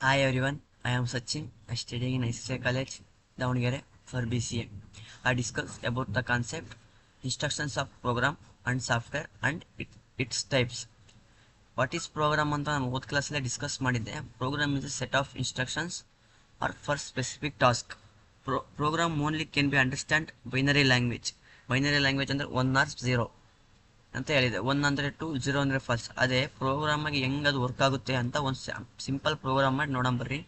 Hi everyone, I am Sachin. I studying in ICCI College, Davangere for BCA. I discuss about the concept, instructions of program and software and its types. What is program ಅಂತ ನಾನು ಓದ್ ಕ್ಲಾಸಲ್ಲೇ discuss ಮಾಡಿದ್ದೆ. Program is a set of instructions or for specific task. Program only can be understand binary language. Binary language ಅಂದರೆ 1 or 0 ಅಂತ ಹೇಳಿದೆ. 1 ಅಂದರೆ true, 0 ಅಂದರೆ falls. ಅದೇ ಪ್ರೋಗ್ರಾಮಾಗಿ ಹೆಂಗೆ ಅದು ವರ್ಕ್ ಆಗುತ್ತೆ ಅಂತ ಒಂದು ಸಿಂಪಲ್ ಪ್ರೋಗ್ರಾಮ್ ಮಾಡಿ ನೋಡೋಣ ಬರ್ರಿ.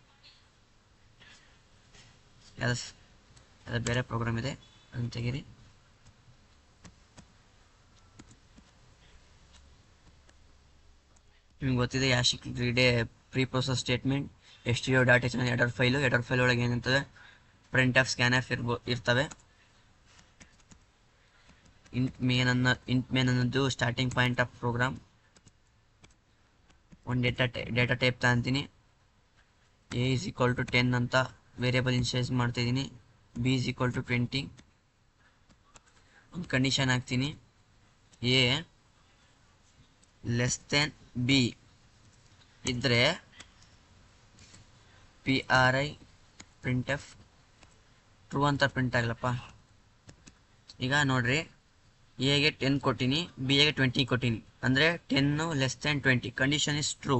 ಅದು ಬೇರೆ ಪ್ರೋಗ್ರಾಮ್ ಇದೆ, ಅದನ್ನು ತೆಗೀರಿ. ನಿಮ್ಗೆ ಗೊತ್ತಿದೆ ಯಾಶಿಕ್ ರೀಡೇ pre process statement, STO dot h header file ಒಳಗೆ ಏನಿರ್ತದೆ, ಪ್ರಿಂಟ್ ಆಫ್ ಸ್ಕ್ಯಾನ್ ಆಫ್ ಇರ್ತವೆ. ಇಂಟ್ ಮೇನ್ ಅನ್ನೋದು ಸ್ಟಾರ್ಟಿಂಗ್ ಪಾಯಿಂಟ್ ಆಫ್ ಪ್ರೋಗ್ರಾಮ್. ಒಂದು ಡೇಟಾ ಟೈಪ್ ತಗೊಂತೀನಿ. A is equal to 10 ಅಂತ ವೇರಿಯಬಲ್ ಇನಿಷಿಯಲೈಸ್ ಮಾಡ್ತಿದ್ದೀನಿ. B is equal to 20. ಒಂದು ಕಂಡೀಷನ್ ಹಾಕ್ತೀನಿ, A ಲೆಸ್ ದೆನ್ B ಇದ್ರೆ PRI ಪ್ರಿಂಟ್ ಎಫ್ ಟ್ರೂ ಅಂತ ಪ್ರಿಂಟ್ ಆಗಲಪ್ಪ. ಈಗ ನೋಡ್ರಿ, ಎಗೆ 10 ಕೊಟ್ಟಿನಿ, ಬಿಗೆ 20 ಕೊಟ್ಟಿನಿ, ಅಂದರೆ 10 less than 20. Condition is true.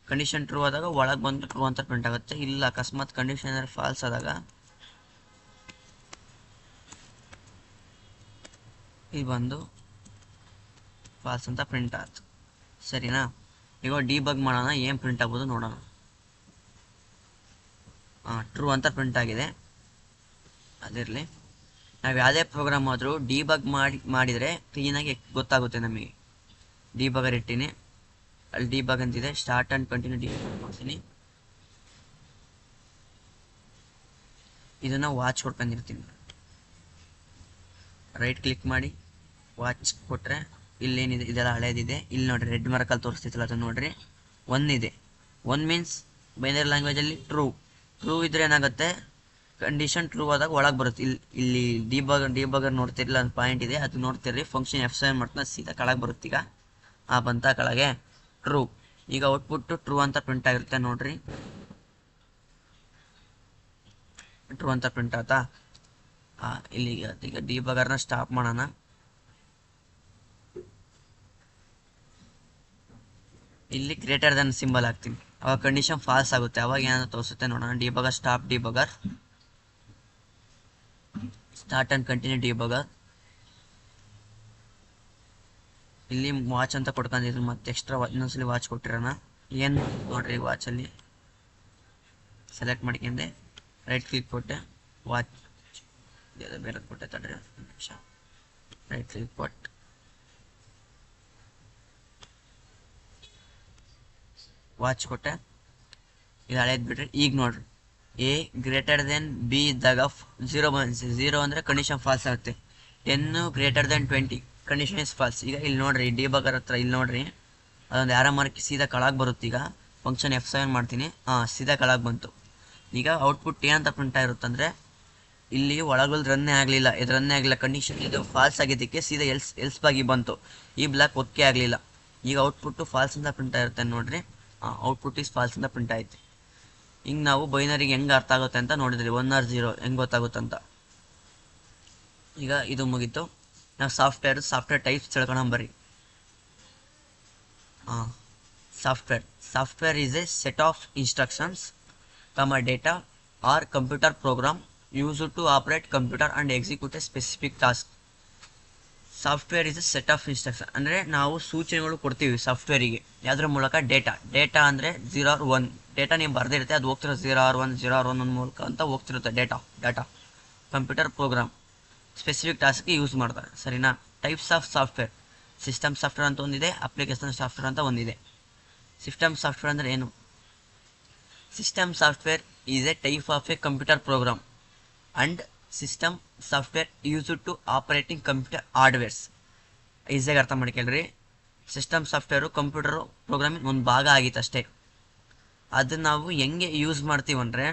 Condition true ಆದಾಗ ಒಳಗೆ ಬಂದು ಟ್ರೂ ಅಂತ ಪ್ರಿಂಟ್ ಆಗುತ್ತೆ. ಇಲ್ಲ ಅಕಸ್ಮಾತ್ ಕಂಡೀಷನ್ ಏನಾದ್ರು ಫಾಲ್ಸ್ ಆದಾಗ ಇದು ಬಂದು ಫಾಲ್ಸ್ ಅಂತ ಪ್ರಿಂಟ್ ಆಯ್ತು. ಸರಿನಾ? ಈಗ ಡಿಬಗ್ ಮಾಡೋಣ, ಏನು ಪ್ರಿಂಟ್ ಆಗ್ಬೋದು ನೋಡೋಣ. ಟ್ರೂ ಅಂತ ಪ್ರಿಂಟ್ ಆಗಿದೆ. ಅದಿರಲಿ, ನಾವು ಯಾವುದೇ ಪ್ರೋಗ್ರಾಮ್ ಆದರೂ ಡಿಬಗ್ ಮಾಡಿದರೆ ಕ್ಲೀನಾಗಿ ಗೊತ್ತಾಗುತ್ತೆ ನಮಗೆ. ಡಿಬಗರ್ ಇಟ್ಟಿನಿ, ಅಲ್ಲಿ ಡಿಬಗ್ ಅಂತಿದೆ, ಸ್ಟಾರ್ಟ್ ಆ್ಯಂಡ್ ಕಂಟಿನ್ಯೂ ಡಿಬಗ್ ಮಾಡ್ತೀನಿ. ಇದನ್ನು ವಾಚ್ ಕೊಟ್ಕೊಂಡಿರ್ತೀನಿ. ರೈಟ್ ಕ್ಲಿಕ್ ಮಾಡಿ ವಾಚ್ ಕೊಟ್ಟರೆ ಇಲ್ಲೇನಿದೆ, ಇದೆಲ್ಲ ಹಳೇದಿದೆ. ಇಲ್ಲಿ ನೋಡಿರಿ, ರೆಡ್ ಮಾರ್ಕಲ್ಲಿ ತೋರಿಸ್ತಿತ್ತಲ್ಲ, ಅದು ನೋಡಿರಿ 1 ಇದೆ. 1 ಮೀನ್ಸ್ ಬೈನರಿ ಲ್ಯಾಂಗ್ವೇಜಲ್ಲಿ ಟ್ರೂ ಇದ್ರೆ ಏನಾಗುತ್ತೆ, ಕಂಡೀಷನ್ ಟ್ರೂ ಆದಾಗ ಒಳಗೆ ಬರುತ್ತೆ. ಇಲ್ಲಿ ಡಿಬಗರ್ ನೋಡ್ತಿರಲಿಲ್ಲ, ಒಂದು ಪಾಯಿಂಟ್ ಇದೆ, ಅದು ನೋಡ್ತಿರ್ರಿ. ಫಂಕ್ಷನ್ F7 ಮಾಡ್ತಾನೆ, ಸೀದಾ ಕೆಳಗೆ ಬರುತ್ತೆ. ಈಗ ಬಂತ ಕೆಳಗೆ ಟ್ರೂ. ಈಗ ಔಟ್ಪುಟ್ಟು ಟ್ರೂ ಅಂತ ಪ್ರಿಂಟ್ ಆಗಿರುತ್ತೆ ನೋಡ್ರಿ. ಟ್ರೂ ಅಂತ ಪ್ರಿಂಟ್ ಆಯ್ತಾ? ಇಲ್ಲಿ ಈಗ ಡಿಬಗರ್ನ ಸ್ಟಾಪ್ ಮಾಡೋಣ. ಇಲ್ಲಿ ಗ್ರೇಟರ್ ದನ್ ಸಿಂಬಲ್ ಹಾಕ್ತೀನಿ, ಅವಾಗ ಕಂಡೀಷನ್ ಫಾಲ್ಸ್ ಆಗುತ್ತೆ. ಅವಾಗ ಏನಾದ್ರು ತೋರಿಸುತ್ತೆ ನೋಡೋಣ. ಡಿಬಗರ್ ಸ್ಟಾಪ್ ಡಿಬಗರ್, ಸ್ಟಾರ್ಟ್ ಆ್ಯಂಡ್ ಕಂಟಿನ್ಯೂ ಡಿಬಗರ್. ಇಲ್ಲಿ ವಾಚ್ ಅಂತ ಕೊಟ್ಕೊಂಡಿದ್ರು, ಮತ್ತೆ ಎಕ್ಸ್ಟ್ರಾ ಇನ್ನೊಂದ್ಸಲಿ ವಾಚ್ ಕೊಟ್ಟಿರೋಣ. ಏನು ನೋಡ್ರಿ, ವಾಚಲ್ಲಿ ಸೆಲೆಕ್ಟ್ ಮಾಡ್ಕೊಂಡೆ, ರೈಟ್ ಕ್ಲಿಕ್ ಕೊಟ್ಟೆ, ವಾಚ್ ಬೇರೆ ಕೊಟ್ಟೆ, ತಡ್ರಿ ಒಂದು ನಿಮಿಷ. ರೈಟ್ ಕ್ಲಿಕ್ ಕೊಟ್ಟು ವಾಚ್ ಕೊಟ್ಟೆ, ಇದು ಹಳೇದು ಬಿಡ್ರಿ. ಈಗ ನೋಡ್ರಿ, A ಗ್ರೇಟರ್ ದೆನ್ B ಇದ್ದಾಗ 0 ಅಂದರೆ ಕಂಡೀಷನ್ ಫಾಲ್ಸ್ ಆಗುತ್ತೆ. 10 greater than 20 condition is false. ಈಗ ಇಲ್ಲಿ ನೋಡ್ರಿ, ಡಿಬಗರ್ ಹತ್ರ ಇಲ್ಲಿ ನೋಡ್ರಿ, ಅದೊಂದು ಯಾರೋ ಮಾರ್ಕ್ ಸೀದಾ ಕೆಳಗೆ ಬರುತ್ತೆ. ಈಗ ಫಂಕ್ಷನ್ F7 ಮಾಡ್ತೀನಿ, ಸೀದಾ ಕೆಳಗೆ ಬಂತು. ಈಗ ಔಟ್ಪುಟ್ ಏನಂತ ಪ್ರಿಂಟ್ ಆಗಿರುತ್ತಂದರೆ, ಇಲ್ಲಿ ಒಳಗಲ್ಲಿ ರನ್ನೇ ಆಗಲಿಲ್ಲ, ಇದು ರನ್ನೇ ಆಗಲಿಲ್ಲ, ಕಂಡೀಷನ್ ಇದು ಫಾಲ್ಸ್ ಆಗಿದ್ದಕ್ಕೆ ಸೀದಾ ಎಲ್ಸ್ ಬಾಗಿ ಬಂತು. ಈ ಬ್ಲಾಕ್ ಒಕ್ಕೆ ಆಗಲಿಲ್ಲ. ಈಗ ಔಟ್ಪುಟ್ಟು ಫಾಲ್ಸ್ ಅಂತ ಪ್ರಿಂಟ್ ಆಗಿರುತ್ತೆ ನೋಡ್ರಿ. ಔಟ್ಪುಟ್ ಈಸ್ ಫಾಲ್ಸ್ ಅಂತ ಪ್ರಿಂಟ್ ಆಯ್ತು. ಹಿಂಗೆ ನಾವು ಬೈನರಿಗೆ ಹೆಂಗೆ ಅರ್ಥ ಆಗುತ್ತೆ ಅಂತ ನೋಡಿದ್ರಿ, 1 or 0 ಹೆಂಗೆ ಗೊತ್ತಾಗುತ್ತಂತ. ಈಗ ಇದು ಮುಗೀತು. ನಾವು ಸಾಫ್ಟ್ವೇರ್ ಟೈಪ್ಸ್ ತಿಳ್ಕೊಳ್ಳೋಣ ಬರ್ರಿ. Software is a set of instructions, data are computer program used to operate computer and execute a specific task. Software is a set of instruction ಅಂದರೆ ನಾವು ಸೂಚನೆಗಳು ಕೊಡ್ತೀವಿ ಸಾಫ್ಟ್ವೇರಿಗೆ. ಯಾವುದ್ರ ಮೂಲಕ? ಡೇಟಾ ಅಂದರೆ 0 or 1 ಡೇಟಾ ನೀವು ಬರೆದಿರುತ್ತೆ, ಅದು ಹೋಗ್ತಿರುತ್ತೆ 0 or 1 ಮೂಲಕ ಅಂತ ಹೋಗ್ತಿರುತ್ತೆ ಡೇಟಾ. ಕಂಪ್ಯೂಟರ್ ಪ್ರೋಗ್ರಾಮ್ ಸ್ಪೆಸಿಫಿಕ್ ಟಾಸ್ಕ್ಗೆ ಯೂಸ್ ಮಾಡ್ತಾರೆ. ಸರಿನಾ? Types of software, system software ಅಂತ ಒಂದಿದೆ, ಅಪ್ಲಿಕೇಶನ್ ಸಾಫ್ಟ್ವೇರ್ ಅಂತ ಒಂದಿದೆ. ಸಿಸ್ಟಮ್ ಸಾಫ್ಟ್ವೇರ್ ಅಂದರೆ ಏನು? System software is a type of a computer program and system software used to operating computer hardwares. ಈಸಿಯಾಗಿ ಅರ್ಥ ಮಾಡ್ಕೊಳ್ರಿ. ಸಿಸ್ಟಮ್ ಸಾಫ್ಟ್ವೇರು ಕಂಪ್ಯೂಟರು ಪ್ರೋಗ್ರಾಮಿಂಗ್ ಒಂದು ಭಾಗ ಆಗಿತ್ತು ಅಷ್ಟೇ. ಅದನ್ನು ನಾವು ಹೆಂಗೆ ಯೂಸ್ ಮಾಡ್ತೀವಿ ಅಂದರೆ,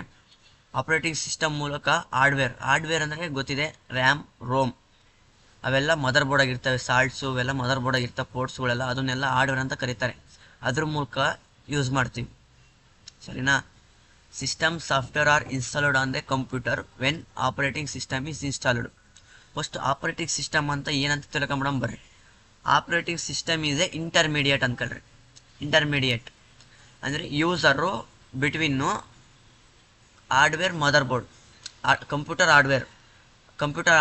ಆಪರೇಟಿಂಗ್ ಸಿಸ್ಟಮ್ ಮೂಲಕ ಹಾರ್ಡ್ವೇರ್ ಅಂದರೆ ಗೊತ್ತಿದೆ, ರ್ಯಾಮ್, ರೋಮ್ ಅವೆಲ್ಲ ಮದರ್ ಬೋರ್ಡ್ ಆಗಿರ್ತವೆ. ಸಾಲ್ಟ್ಸು ಅವೆಲ್ಲ ಮದರ್ ಬೋರ್ಡ್ ಆಗಿರ್ತವೆ, ಪೋರ್ಟ್ಸ್ಗಳೆಲ್ಲ, ಅದನ್ನೆಲ್ಲ ಹಾರ್ಡ್ವೇರ್ ಅಂತ ಕರೀತಾರೆ. ಅದ್ರ ಮೂಲಕ ಯೂಸ್ ಮಾಡ್ತೀವಿ. ಸರಿನಾ. System software are installed on the computer when operating system is installed. First operating system ಅಂತ ಏನಂತ ತಿಳ್ಕೊಂಬಿಡಮ್ ಬರ್ರಿ. Operating system is a intermediate ಅಂದ್ಕೊಳ್ರಿ. ಇಂಟರ್ಮೀಡಿಯೇಟ್ ಅಂದರೆ user between hardware motherboard, computer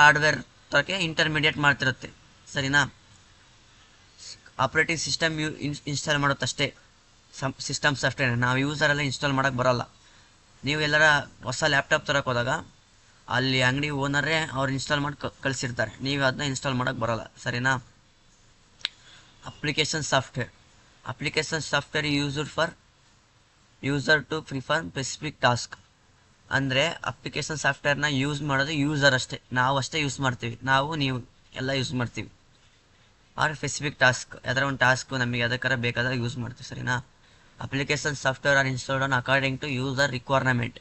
hardware ತರಕ್ಕೆ ಇಂಟರ್ಮೀಡಿಯೇಟ್ ಮಾಡ್ತಿರುತ್ತೆ. ಸರಿನಾ. ಆಪರೇಟಿಂಗ್ ಸಿಸ್ಟಮ್ ಇನ್ಸ್ಟಾಲ್ ಮಾಡುತ್ತಷ್ಟೇ ಸಿಸ್ಟಮ್ ಸಾಫ್ಟ್ವೇರ್. ನಾವು ಯೂಸರೆಲ್ಲ ಇನ್ಸ್ಟಾಲ್ ಮಾಡೋಕ್ಕೆ ಬರೋಲ್ಲ. ನೀವು ಎಲ್ಲರ ಹೊಸ ಲ್ಯಾಪ್ಟಾಪ್ ತರಕ್ಕೆ ಹೋದಾಗ ಅಲ್ಲಿ ಅಂಗಡಿ ಓನರೇ ಅವ್ರು ಇನ್ಸ್ಟಾಲ್ ಮಾಡಿ ಕಳಿಸಿರ್ತಾರೆ, ನೀವು ಅದನ್ನ ಇನ್ಸ್ಟಾಲ್ ಮಾಡೋಕ್ಕೆ ಬರೋಲ್ಲ. ಸರಿನಾ. Application software used for user to perform specific task. ಅಂದರೆ ಅಪ್ಲಿಕೇಶನ್ ಸಾಫ್ಟ್ವೇರ್ನ ಯೂಸ್ ಮಾಡೋದು ಯೂಸರ್ ಅಷ್ಟೇ, ನಾವು ಅಷ್ಟೇ ಯೂಸ್ ಮಾಡ್ತೀವಿ, ನಾವು ನೀವು ಎಲ್ಲ ಯೂಸ್ ಮಾಡ್ತೀವಿ. ಆರ್ ಸ್ಪೆಸಿಫಿಕ್ ಟಾಸ್ಕ್, ಯಾವ್ದಾರ ಒಂದು ಟಾಸ್ಕು ನಮಗೆ ಅದಕ್ಕಾರ ಬೇಕಾದಾಗ ಯೂಸ್ ಮಾಡ್ತೀವಿ. ಸರಿನಾ. Application software are installed on according to user requirement.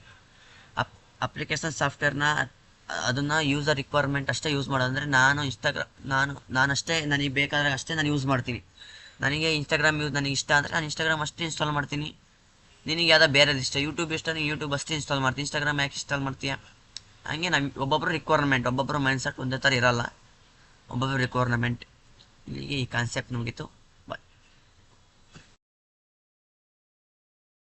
Application ಸಾಫ್ಟ್ವೇರ್ನ ಅದನ್ನು ಯೂಸರ್ ರಿಕ್ವೈರ್ಮೆಂಟ್ ಅಷ್ಟೇ ಯೂಸ್ ಮಾಡೋದು. ಅಂದರೆ ನಾನಷ್ಟೇ ನನಗೆ ಬೇಕಾದಾಗ ಅಷ್ಟೇ ನಾನು ಯೂಸ್ ಮಾಡ್ತೀನಿ. ನನಗೆ ಇನ್ಸ್ಟಾಗ್ರಾಮ್ ನನಗೆ ಇಷ್ಟ ಅಂದರೆ ನಾನು ಇನ್ಸ್ಟಾಗ್ರಾಮ್ ಅಷ್ಟೇ ಇನ್ಸ್ಟಾಲ್ ಮಾಡ್ತೀನಿ. ನಿನಗೆ ಯಾವುದೋ ಬೇರೆದು ಇಷ್ಟ, ಯೂಟ್ಯೂಬ್ ಇಷ್ಟ, ನೀವು ಯೂಟ್ಯೂಬ್ ಅಷ್ಟೇ ಇನ್ಸ್ಟಾಲ್ ಮಾಡ್ತೀನಿ, ಇನ್ಸ್ಟಾಗ್ರಾಮ್ ಯಾಕೆ ಇನ್ಸ್ಟಾಲ್ ಮಾಡ್ತೀಯ? ಹಂಗೆ ಒಬ್ಬೊಬ್ಬರು ರಿಕ್ವೈರ್ಮೆಂಟ್, ಒಬ್ಬೊಬ್ಬರು ಮೈಂಡ್ ಸೆಟ್ ಒಂದೇ ಥರ ಇರೋಲ್ಲ, ಒಬ್ಬೊಬ್ಬರು ರಿಕ್ವೈರ್ಮೆಂಟ್. ಇಲ್ಲಿಗೆ ಈ ಕಾನ್ಸೆಪ್ಟ್ ಮುಗೀತು.